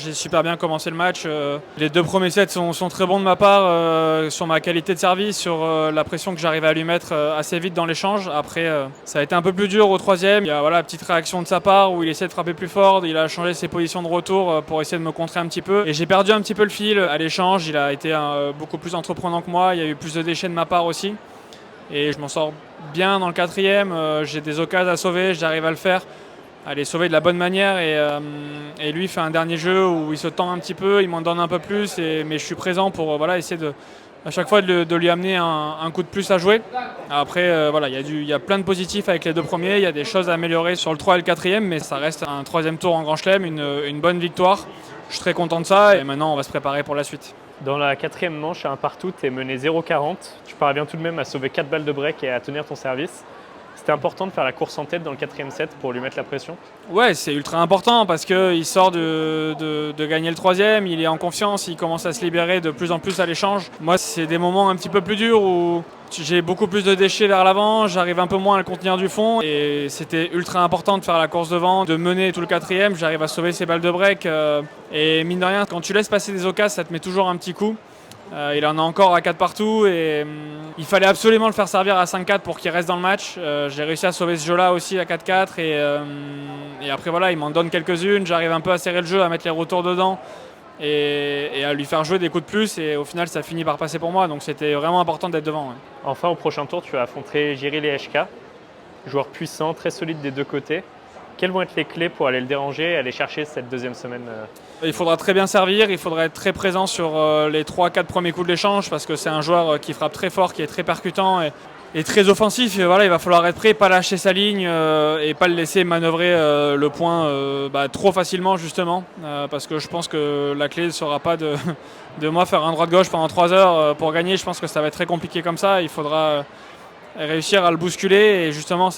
j'ai super bien commencé le match. Les 2 premiers sets sont très bons de ma part, sur ma qualité de service, sur la pression que j'arrivais à lui mettre assez vite dans l'échange. Après, ça a été un peu plus dur au 3e. Il y a une petite réaction de sa part où il essaie de frapper plus fort. Il a changé ses positions de retour pour essayer de me contrer un petit peu. Et j'ai perdu un petit peu le fil à l'échange. Il a été beaucoup plus entreprenant que moi. Il y a eu plus de déchets de ma part aussi. Et je m'en sors bien dans le 4e. J'ai des occasions à sauver, j'arrive à le faire, à les sauver de la bonne manière. Et lui fait un dernier jeu où il se tend un petit peu, il m'en donne un peu plus. Mais je suis présent pour essayer à chaque fois de lui amener un coup de plus à jouer. Après, il y a plein de positifs avec les 2 premiers. Il y a des choses à améliorer sur le 3 et le 4e, mais ça reste un 3e tour en Grand Chelem, une bonne victoire. Je suis très content de ça et maintenant on va se préparer pour la suite. Dans la 4e manche, à un partout, tu es mené 0,40. Tu parviens tout de même à sauver 4 balles de break et à tenir ton service. C'était important de faire la course en tête dans le 4e set pour lui mettre la pression? Ouais, c'est ultra important parce qu'il sort de gagner le 3e, il est en confiance, il commence à se libérer de plus en plus à l'échange. Moi, c'est des moments un petit peu plus durs où j'ai beaucoup plus de déchets vers l'avant, j'arrive un peu moins à le contenir du fond et c'était ultra important de faire la course devant, de mener tout le 4e, j'arrive à sauver ses balles de break et mine de rien, quand tu laisses passer des occasions, ça te met toujours un petit coup. Il en a encore à 4 partout et il fallait absolument le faire servir à 5-4 pour qu'il reste dans le match. J'ai réussi à sauver ce jeu-là aussi à 4-4 et après il m'en donne quelques-unes. J'arrive un peu à serrer le jeu, à mettre les retours dedans et à lui faire jouer des coups de plus et au final ça finit par passer pour moi. Donc c'était vraiment important d'être devant. Ouais. Enfin, au prochain tour, tu vas affronter Jiril Lehechka, joueur puissant, très solide des 2 côtés. Quelles vont être les clés pour aller le déranger et aller chercher cette 2e semaine? Il faudra très bien servir, il faudra être très présent sur les 3-4 premiers coups de l'échange parce que c'est un joueur qui frappe très fort, qui est très percutant et très offensif. Et il va falloir être prêt, pas lâcher sa ligne et pas le laisser manœuvrer le point trop facilement justement parce que je pense que la clé ne sera pas de moi faire un droite-gauche pendant 3 heures pour gagner. Je pense que ça va être très compliqué comme ça. Il faudra réussir à le bousculer et justement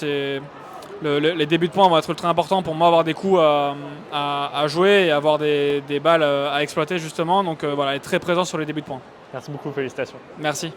les débuts de points vont être ultra importants pour moi, avoir des coups à jouer et avoir des balles à exploiter justement. Donc être très présent sur les débuts de points. Merci beaucoup, félicitations. Merci.